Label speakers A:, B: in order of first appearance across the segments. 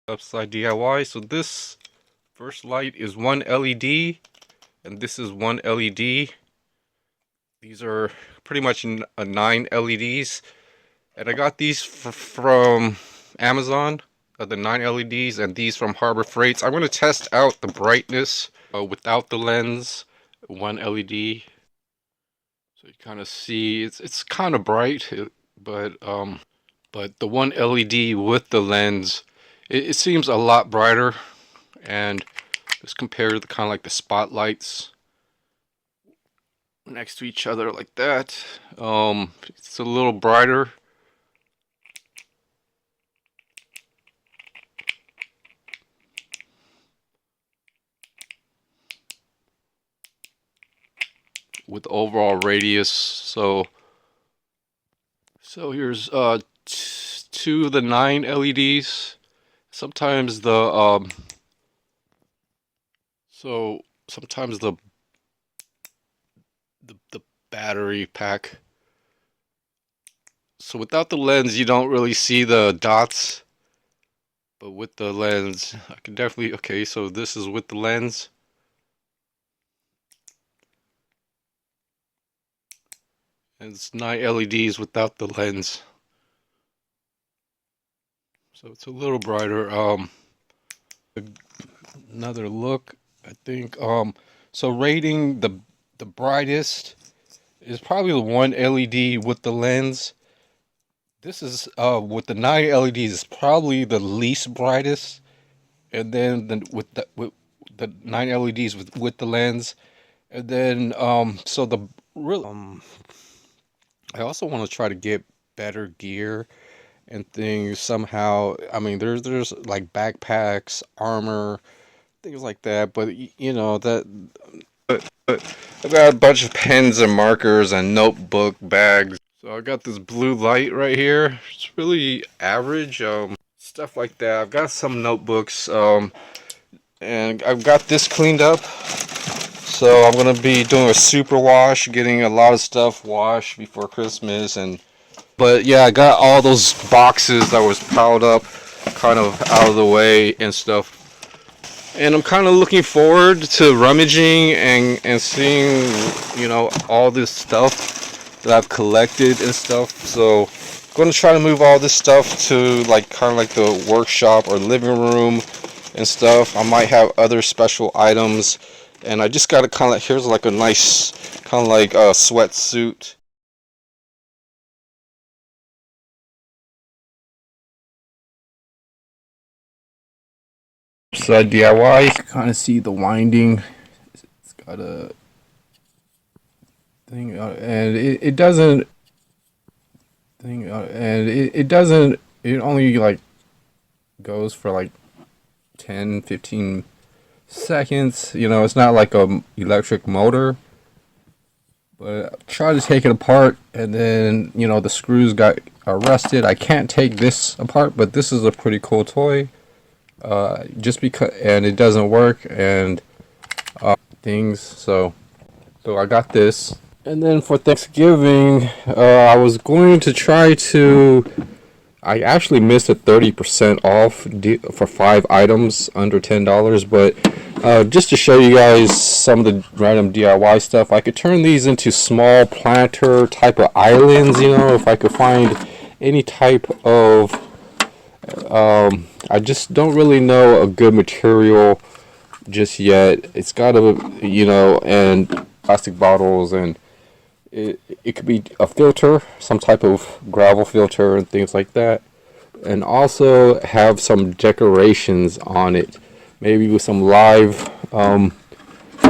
A: Upside DIY. So this first light is one LED, and this is one LED. These are pretty much 9 LEDs, and I got these from Amazon. The 9 LEDs, and these from Harbor Freights. I'm going to test out the brightness without the lens. One LED, so you kind of see it's kind of bright, but the one LED with the lens, it seems a lot brighter. And just compare the kind of like the spotlights next to each other like that. It's a little brighter. With overall radius. So here's two of the 9 LEDs. Sometimes sometimes the battery pack. So without the lens, you don't really see the dots, but with the lens, I can definitely. Okay, so this is with the lens. And it's 9 LEDs without the lens. So it's a little brighter. Another look, I think. So rating the brightest is probably the one LED with the lens. This is with the 9 LEDs is probably the least brightest, and then with the 9 LEDs with the lens, and then so the real I also want to try to get better gear and things somehow. I mean, there's like backpacks, armor, things like that. But you know that. But I've got a bunch of pens and markers and notebook bags. So I got this blue light right here. It's really average. Stuff like that. I've got some notebooks. And I've got this cleaned up. So I'm gonna be doing a super wash, getting a lot of stuff washed before Christmas. But yeah, I got all those boxes that was piled up kind of out of the way and stuff. And I'm kind of looking forward to rummaging and seeing, you know, all this stuff that I've collected and stuff. So I'm going to try to move all this stuff to like kind of like the workshop or living room and stuff. I might have other special items. And I just got to kind of like, here's like a nice kind of like a sweatsuit. So DIY, you can kind of see the winding. It's got a thing, and it doesn't it doesn't. It only like goes for like 10-15 seconds. You know, it's not like a electric motor. But I tried to take it apart, and then you know the screws got rusted. I can't take this apart, but this is a pretty cool toy. Just because, and it doesn't work, and things. So I got this, and then for Thanksgiving, I was going to try to. I actually missed a 30% off for 5 items under $10, but just to show you guys some of the random DIY stuff, I could turn these into small planter type of islands, you know, if I could find any type of, I just don't really know a good material just yet. It's got to, you know, and plastic bottles, and it could be a filter, some type of gravel filter and things like that. And also have some decorations on it, maybe with some live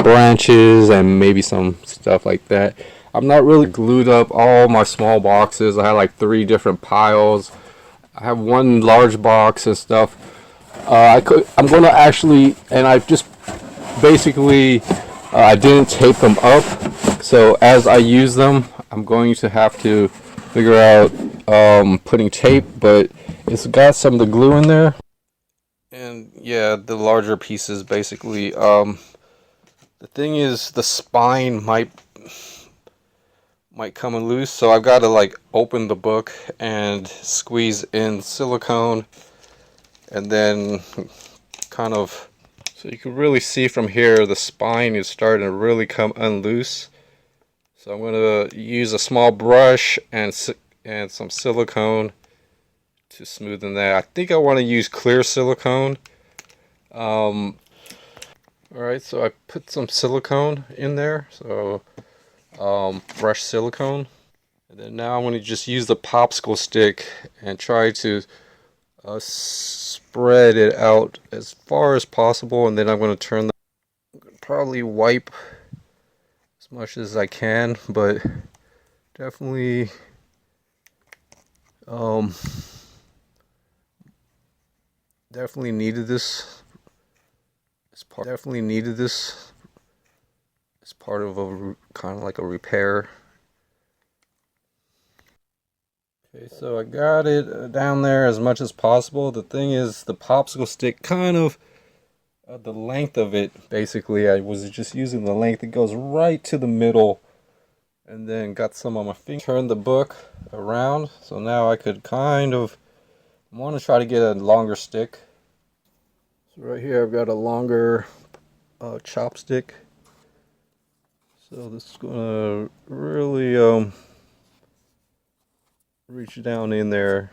A: branches and maybe some stuff like that. I'm not really glued up all my small boxes. I have like 3 different piles. I have one large box and stuff. I'm going to actually, and I just basically, I didn't tape them up. So as I use them, I'm going to have to figure out putting tape, but it's got some of the glue in there. And yeah, the larger pieces basically. The thing is, the spine might come loose, so I've got to like open the book and squeeze in silicone, and then kind of, so you can really see from here the spine is starting to really come unloose. So I'm going to use a small brush and some silicone to smoothen that. I think I want to use clear silicone. Alright, so I put some silicone in there, so fresh silicone. And then now I'm going to just use the popsicle stick and try to spread it out as far as possible, and then I'm going to probably wipe as much as I can, but definitely definitely needed this. Definitely needed this as part of a kind of like a repair. Okay, so I got it down there as much as possible. The thing is, the popsicle stick kind of the length of it, basically, I was just using the length. It goes right to the middle, and then got some on my finger. Turn the book around, so now I could kind of want to try to get a longer stick. So right here I've got a longer chopstick. So this is gonna really reach down in there,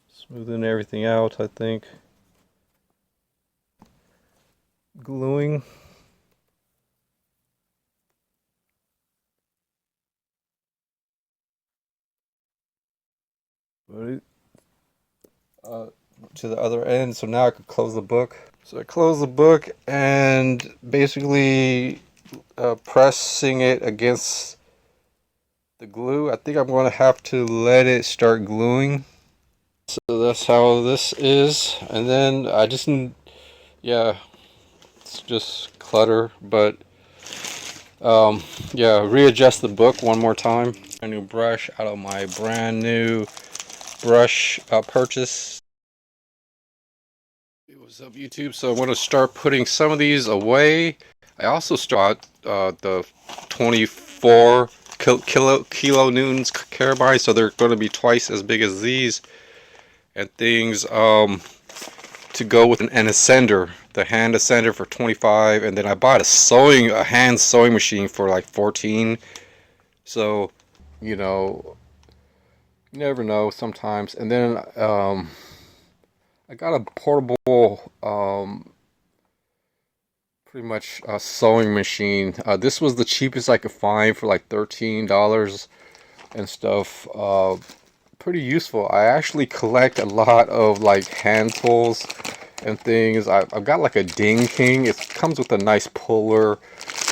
A: smoothing everything out, I think. Gluing. To the other end, so now I could close the book. So I close the book and basically pressing it against the glue. I think I'm going to have to let it start gluing. So that's how this is, and then I just, yeah, it's just clutter, but yeah, readjust the book one more time. A new brush out of my brand new brush purchase. What's up, YouTube? So I'm going to start putting some of these away. I also start the 24 kilo newtons carabines, so they're going to be twice as big as these, and things to go with an ascender, the hand ascender for 25, and then I bought a hand sewing machine for like 14. So, you know, you never know sometimes. And then I got a portable pretty much a sewing machine. This was the cheapest I could find for like $13 and stuff. Pretty useful. I actually collect a lot of like hand tools and things. I've got like a Ding King. It comes with a nice puller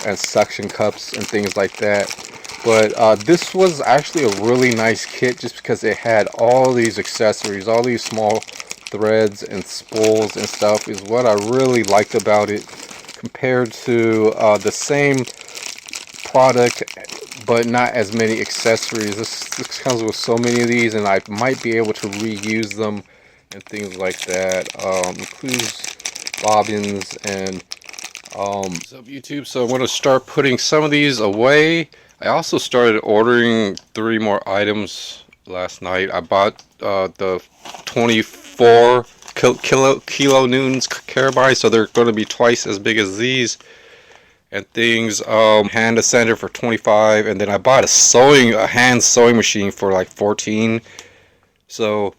A: and suction cups and things like that. But this was actually a really nice kit just because it had all these accessories, all these small threads and spools and stuff is what I really liked about it compared to the same product but not as many accessories. This comes with so many of these, and I might be able to reuse them and things like that. Includes bobbins and what's up, YouTube? So I'm going to start putting some of these away. I also started ordering 3 more items last night. I bought the 24 kilo newtons carabines, so they're going to be twice as big as these, and things hand ascender for 25, and then I bought a hand sewing machine for like 14. So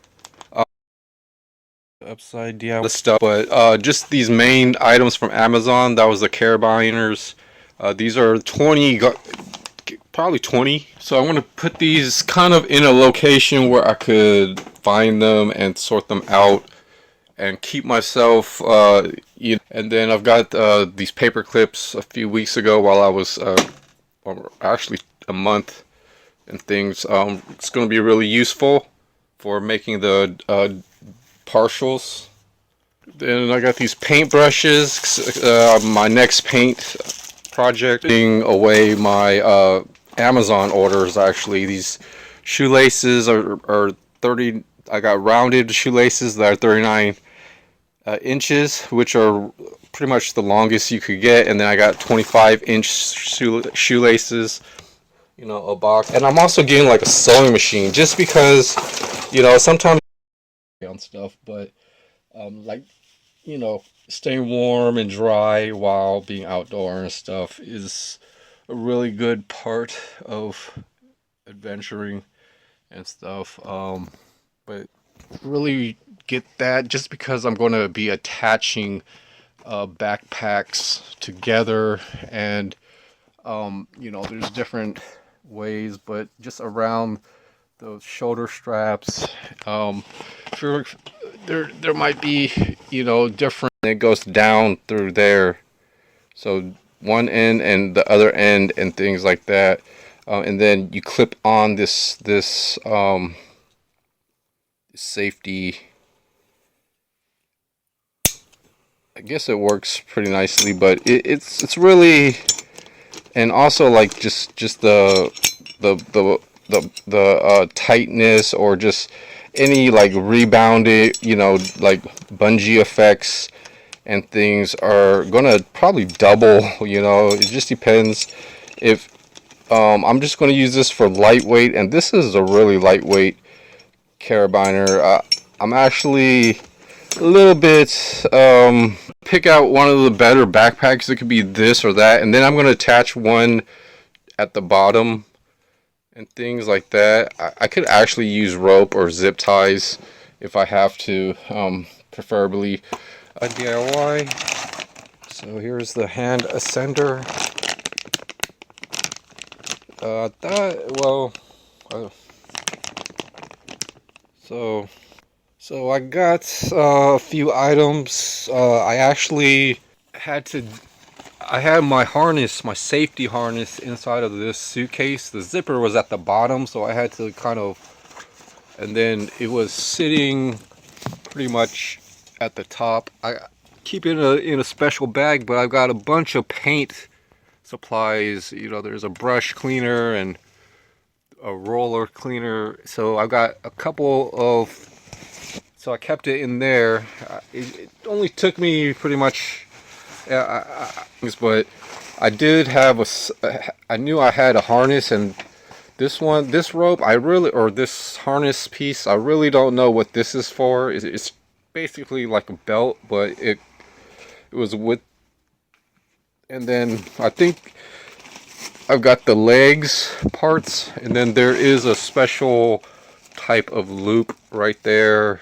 A: upside down the stuff, but just these main items from Amazon. That was the carabiners. These are 20, probably 20. So I'm going to put these kind of in a location where I could find them and sort them out and keep myself, you know. And then I've got these paper clips a few weeks ago while I was, or actually a month and things. It's going to be really useful for making the partials. Then I got these paint brushes. My next paint project, putting away my Amazon orders. Actually, these shoelaces are 30. I got rounded shoelaces that are 39 inches, which are pretty much the longest you could get, and then I got 25-inch shoelaces. You know, a box, and I'm also getting like a sewing machine just because, you know, sometimes around stuff, but like staying warm and dry while being outdoor and stuff is a really good part of adventuring and stuff. But really get that just because I'm going to be attaching backpacks together, and there's different ways, but just around those shoulder straps. Sure, there might be different. It goes down through there, so one end and the other end and things like that, and then you clip on this safety. I guess it works pretty nicely, but it's really, and also like just the tightness, or just any like rebounded, like bungee effects and things are gonna probably double. It just depends. If I'm just gonna use this for lightweight, and this is a really lightweight carabiner. I'm actually a little bit pick out one of the better backpacks. It could be this or that, and then I'm gonna attach one at the bottom and things like that. I could actually use rope or zip ties if I have to, preferably a DIY. So here's the hand ascender. So I got a few items. I had my harness, my safety harness, inside of this suitcase. The zipper was at the bottom, so I had to and then it was sitting pretty much at the top. I keep it in a special bag, but I've got a bunch of paint supplies. There's a brush cleaner and a roller cleaner. So I've got a couple of. So I kept it in there. It only took me pretty much, but I did have I knew I had a harness, and this rope, or this harness piece, I really don't know what this is for. It's basically like a belt, but it was with, and then I think I've got the legs parts, and then there is a special type of loop right there.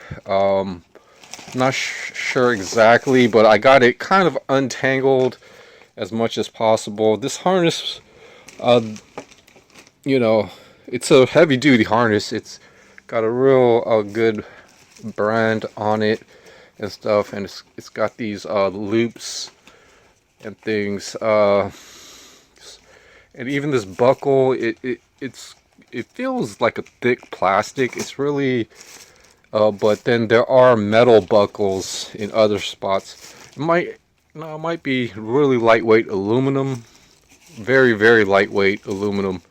A: Not sure exactly, but I got it kind of untangled as much as possible. This harness, it's a heavy duty harness. It's got a real good brand on it and stuff, and it's got these loops and things, and even this buckle, it feels like a thick plastic. It's really, but then there are metal buckles in other spots. It might be really lightweight aluminum, very very lightweight aluminum.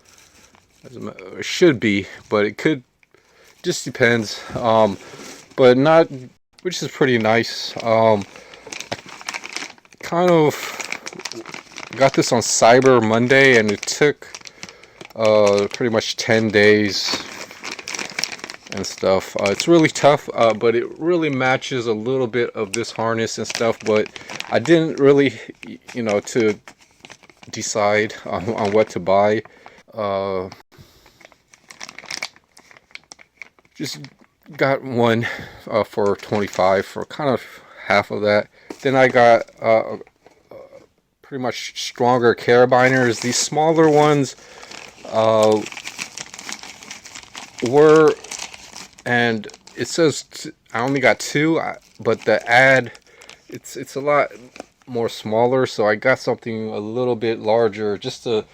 A: It should be, but it could, just depends. But not, which is pretty nice. Kind of got this on Cyber Monday, and it took pretty much 10 days and stuff. It's really tough, but it really matches a little bit of this harness and stuff. But I didn't really, to decide on what to buy. Just got one for $25, for kind of half of that. Then I got pretty much stronger carabiners. These smaller ones were, and it says I only got two, but the ad, it's a lot more smaller, so I got something a little bit larger just to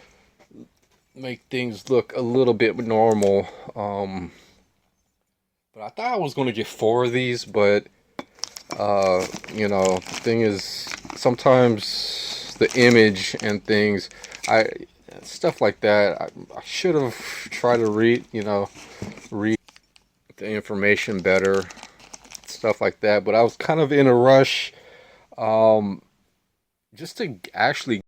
A: make things look a little bit normal. But I thought I was going to get 4 of these, but the thing is, sometimes the image and things, stuff like that, I should have tried to read the information better, stuff like that. But I was kind of in a rush, just to actually